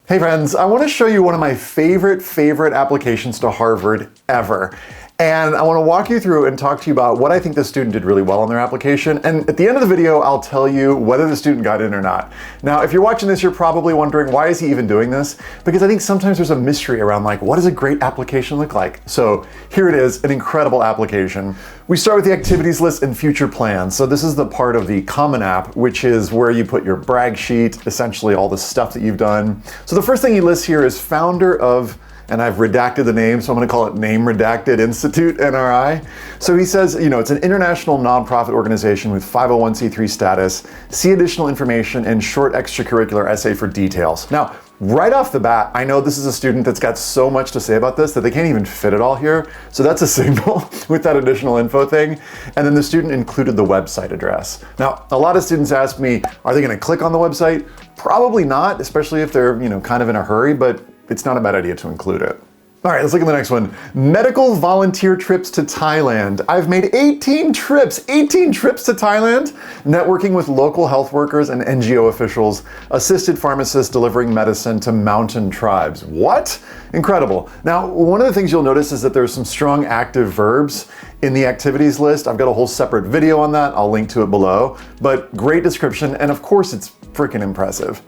Hey friends, I want to show you one of my favorite applications to Harvard ever. And I want to walk you through and talk to you about what I think the student did really well on their application. And at the end of the video, I'll tell you whether the student got in or not. Now, if you're watching this, you're probably wondering, why is he even doing this? Because I think sometimes there's a mystery around like, what does a great application look like? So here it is, an incredible application. We start with the activities list and future plans. So this is the part of the Common App, which is where you put your brag sheet, essentially all the stuff that you've done. So the first thing he lists here is founder of, and I've redacted the name, so I'm gonna call it Name Redacted Institute, NRI. So he says, it's an international nonprofit organization with 501c3 status. See additional information and short extracurricular essay for details. Now, right off the bat, I know this is a student that's got so much to say about this that they can't even fit it all here. So that's a signal with that additional info thing. And then the student included the website address. Now, a lot of students ask me, are they gonna click on the website? Probably not, especially if they're kind of in a hurry, but it's not a bad idea to include it. All right, let's look at the next one. Medical volunteer trips to Thailand. I've made 18 trips to Thailand, networking with local health workers and NGO officials, assisted pharmacists delivering medicine to mountain tribes. What? Incredible. Now, one of the things you'll notice is that there's some strong active verbs in the activities list. I've got a whole separate video on that. I'll link to it below, but great description. And of course, it's freaking impressive.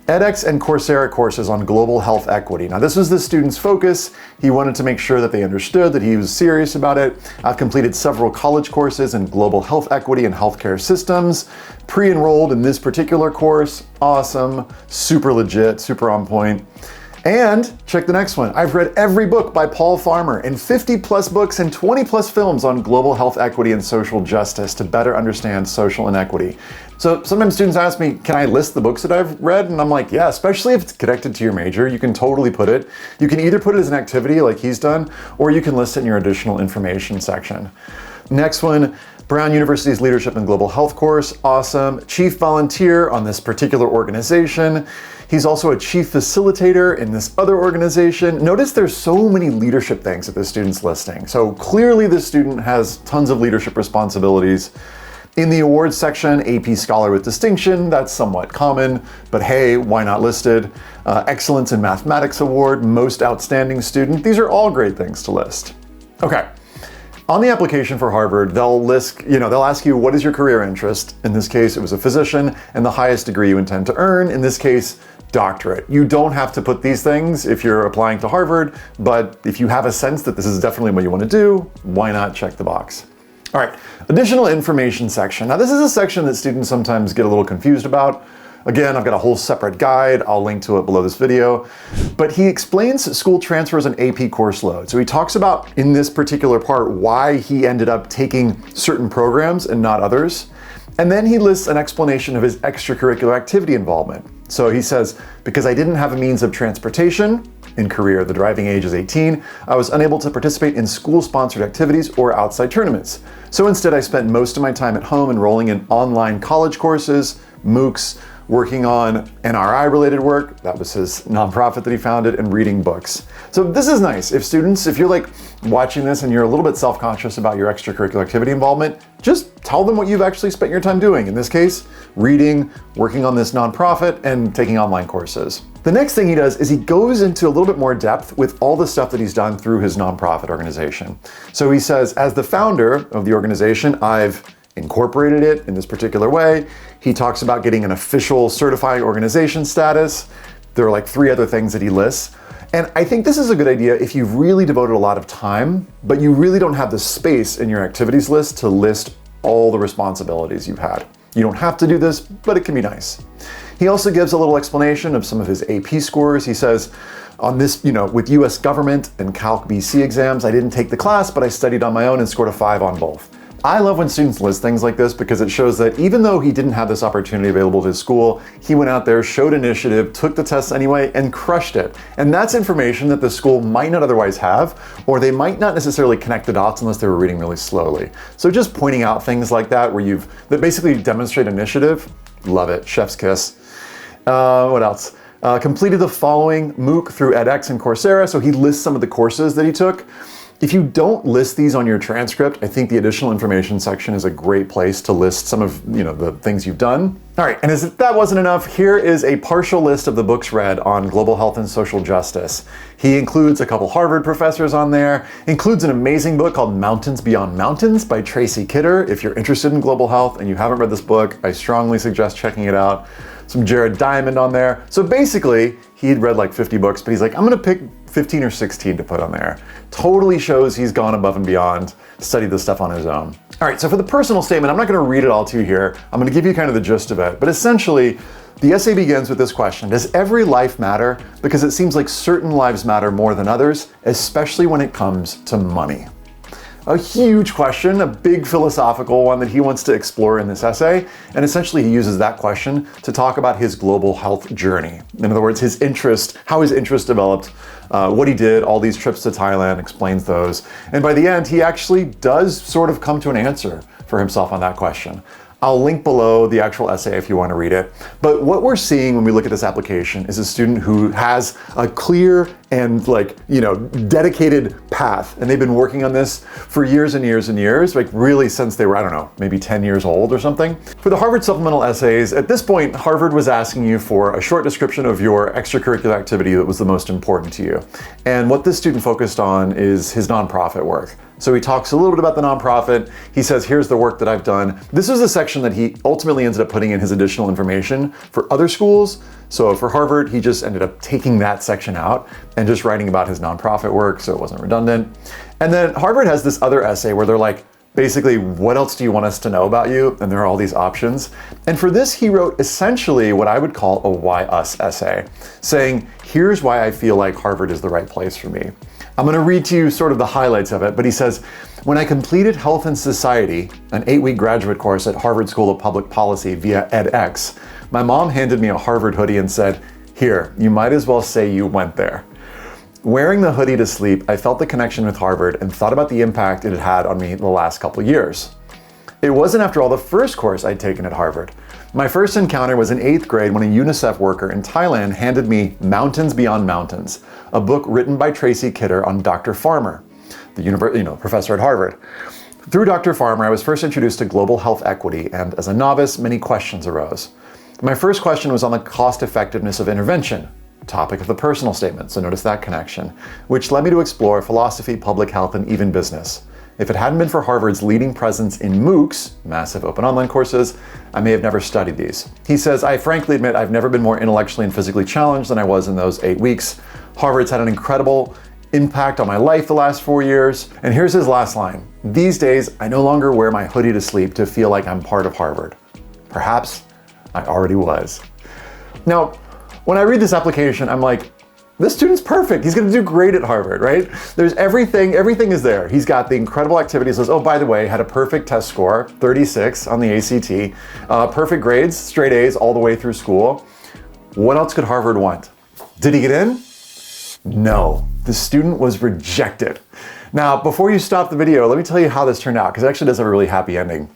edX and Coursera courses on global health equity. Now, this was the student's focus. He wanted to make sure that they understood that he was serious about it. I've completed several college courses in global health equity and healthcare systems. Pre-enrolled in this particular course. Awesome, super legit, super on point. And check the next one. I've read every book by Paul Farmer and 50 plus books and 20 plus films on global health equity and social justice to better understand social inequity. So sometimes students ask me, can I list the books that I've read? And I'm like, yeah, especially if it's connected to your major, you can totally put it. You can either put it as an activity like he's done, or you can list it in your additional information section. Next one, Brown University's Leadership in Global Health course, awesome. Chief volunteer on this particular organization. He's also a chief facilitator in this other organization. Notice there's so many leadership things that this student's listing. So clearly this student has tons of leadership responsibilities. In the awards section, AP Scholar with Distinction, that's somewhat common, but hey, why not listed? Excellence in Mathematics Award, Most Outstanding Student. These are all great things to list. Okay. On the application for Harvard, they'll ask you, what is your career interest? In this case, it was a physician, and the highest degree you intend to earn, in this case, doctorate. You don't have to put these things if you're applying to Harvard, but if you have a sense that this is definitely what you want to do, why not check the box? All right, additional information section. Now this is a section that students sometimes get a little confused about. Again, I've got a whole separate guide. I'll link to it below this video. But he explains school transfers and AP course load. So he talks about, in this particular part, why he ended up taking certain programs and not others. And then he lists an explanation of his extracurricular activity involvement. So he says, because I didn't have a means of transportation in Korea, the driving age is 18, I was unable to participate in school-sponsored activities or outside tournaments. So instead, I spent most of my time at home enrolling in online college courses, MOOCs, working on NRI-related work, that was his nonprofit that he founded, and reading books. So this is nice. If you're like watching this and you're a little bit self-conscious about your extracurricular activity involvement, just tell them what you've actually spent your time doing. In this case, reading, working on this nonprofit, and taking online courses. The next thing he does is he goes into a little bit more depth with all the stuff that he's done through his nonprofit organization. So he says, as the founder of the organization, I've incorporated it in this particular way. He talks about getting an official certifying organization status. There are like 3 other things that he lists. And I think this is a good idea if you've really devoted a lot of time, but you really don't have the space in your activities list to list all the responsibilities you've had. You don't have to do this, but it can be nice. He also gives a little explanation of some of his AP scores. He says, on this, with US government and Calc BC exams, I didn't take the class, but I studied on my own and scored a 5 on both. I love when students list things like this because it shows that even though he didn't have this opportunity available to his school, he went out there, showed initiative, took the tests anyway, and crushed it. And that's information that the school might not otherwise have, or they might not necessarily connect the dots unless they were reading really slowly. So just pointing out things like that that basically demonstrate initiative, love it, chef's kiss. What else? Completed the following MOOC through edX and Coursera. So he lists some of the courses that he took. If you don't list these on your transcript, I think the additional information section is a great place to list some of the things you've done. All right, and as if that wasn't enough, here is a partial list of the books read on global health and social justice. He includes a couple Harvard professors on there, includes an amazing book called Mountains Beyond Mountains by Tracy Kidder. If you're interested in global health and you haven't read this book, I strongly suggest checking it out. Some Jared Diamond on there. So basically, he'd read like 50 books, but he's like, I'm gonna pick 15 or 16 to put on there. Totally shows he's gone above and beyond, studied this stuff on his own. All right, so for the personal statement, I'm not gonna read it all to you here. I'm gonna give you kind of the gist of it. But essentially, the essay begins with this question: does every life matter? Because it seems like certain lives matter more than others, especially when it comes to money. A huge question, a big philosophical one that he wants to explore in this essay. And essentially he uses that question to talk about his global health journey. In other words, his interest, how his interest developed, what he did, all these trips to Thailand, explains those. And by the end, he actually does sort of come to an answer for himself on that question. I'll link below the actual essay if you want to read it. But what we're seeing when we look at this application is a student who has a clear and dedicated path. And they've been working on this for years and years and years, like really since they were, I don't know, maybe 10 years old or something. For the Harvard Supplemental Essays, at this point, Harvard was asking you for a short description of your extracurricular activity that was the most important to you. And what this student focused on is his nonprofit work. So he talks a little bit about the nonprofit. He says, here's the work that I've done. This is a section that he ultimately ended up putting in his additional information for other schools. So for Harvard, he just ended up taking that section out and just writing about his nonprofit work, so it wasn't redundant. And then Harvard has this other essay where they're like, basically, what else do you want us to know about you? And there are all these options. And for this, he wrote essentially what I would call a why us essay, saying, here's why I feel like Harvard is the right place for me. I'm going to read to you sort of the highlights of it, but he says, when I completed Health and Society, an 8-week graduate course at Harvard School of Public Policy via edX, my mom handed me a Harvard hoodie and said, here, you might as well say you went there. Wearing the hoodie to sleep, I felt the connection with Harvard and thought about the impact it had had on me the last couple years. It wasn't after all the first course I'd taken at Harvard. My first encounter was in 8th grade when a UNICEF worker in Thailand handed me Mountains Beyond Mountains, a book written by Tracy Kidder on Dr. Farmer, the professor at Harvard. Through Dr. Farmer, I was first introduced to global health equity, and as a novice, many questions arose. My first question was on the cost effectiveness of intervention, topic of the personal statement, so notice that connection, which led me to explore philosophy, public health, and even business. If it hadn't been for Harvard's leading presence in MOOCs, massive open online courses, I may have never studied these. He says, I frankly admit I've never been more intellectually and physically challenged than I was in those 8 weeks. Harvard's had an incredible impact on my life the last 4 years. And here's his last line. These days, I no longer wear my hoodie to sleep to feel like I'm part of Harvard. Perhaps I already was. Now, when I read this application, I'm like, this student's perfect. He's going to do great at Harvard, right? There's everything is there. He's got the incredible activities. Oh, by the way, had a perfect test score, 36 on the ACT, perfect grades, straight A's all the way through school. What else could Harvard want? Did he get in? No, the student was rejected. Now, before you stop the video, let me tell you how this turned out, because it actually does have a really happy ending.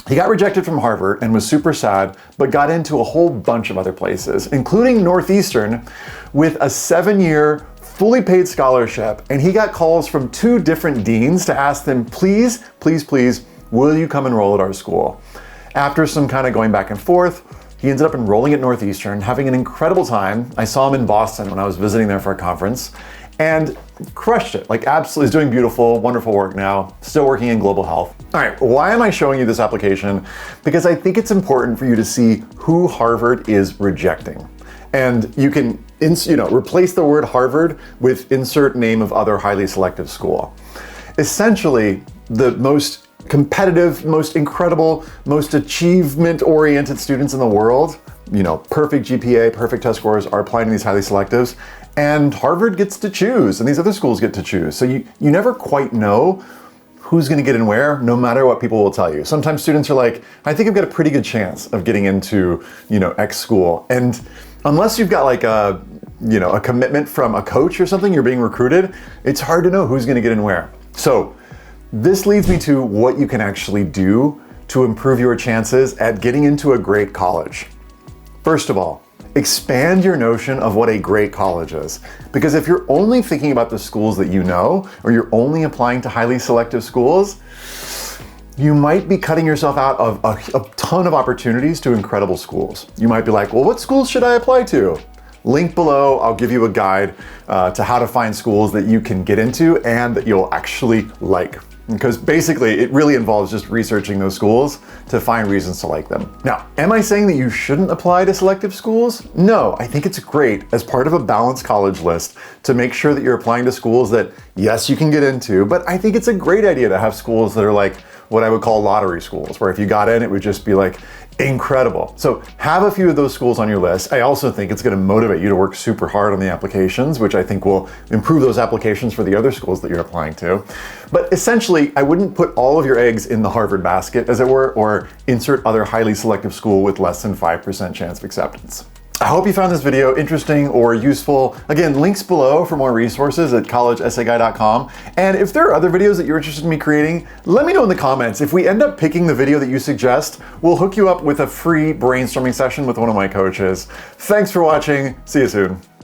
He got rejected from Harvard and was super sad, but got into a whole bunch of other places, including Northeastern, with a 7-year fully paid scholarship. And he got calls from 2 different deans to ask them, please, please, please, will you come enroll at our school? After some kind of going back and forth, he ended up enrolling at Northeastern, having an incredible time. I saw him in Boston when I was visiting there for a conference, and crushed it. Like absolutely, he's doing beautiful, wonderful work now, still working in global health. All right, why am I showing you this application? Because I think it's important for you to see who Harvard is rejecting. And you can replace the word Harvard with insert name of other highly selective school. Essentially, the most competitive, most incredible, most achievement-oriented students in the world, perfect GPA, perfect test scores, are applying to these highly selectives, and Harvard gets to choose, and these other schools get to choose. So you never quite know who's going to get in where, no matter what people will tell you. Sometimes students are like, I think I've got a pretty good chance of getting into, X school. And unless you've got like a commitment from a coach or something, you're being recruited, it's hard to know who's going to get in where. So this leads me to what you can actually do to improve your chances at getting into a great college. First of all, expand your notion of what a great college is. Because if you're only thinking about the schools that you know, or you're only applying to highly selective schools, you might be cutting yourself out of a ton of opportunities to incredible schools. You might be like, well, what schools should I apply to? Link below, I'll give you a guide to how to find schools that you can get into and that you'll actually like. Because basically, it really involves just researching those schools to find reasons to like them. Now, am I saying that you shouldn't apply to selective schools? No, I think it's great as part of a balanced college list to make sure that you're applying to schools that, yes, you can get into, but I think it's a great idea to have schools that are like what I would call lottery schools, where if you got in, it would just be like incredible. So have a few of those schools on your list. I also think it's going to motivate you to work super hard on the applications, which I think will improve those applications for the other schools that you're applying to. But essentially, I wouldn't put all of your eggs in the Harvard basket, as it were, or insert other highly selective school with less than 5% chance of acceptance. I hope you found this video interesting or useful. Again, links below for more resources at collegeessayguy.com. And if there are other videos that you're interested in me creating, let me know in the comments. If we end up picking the video that you suggest, we'll hook you up with a free brainstorming session with one of my coaches. Thanks for watching. See you soon.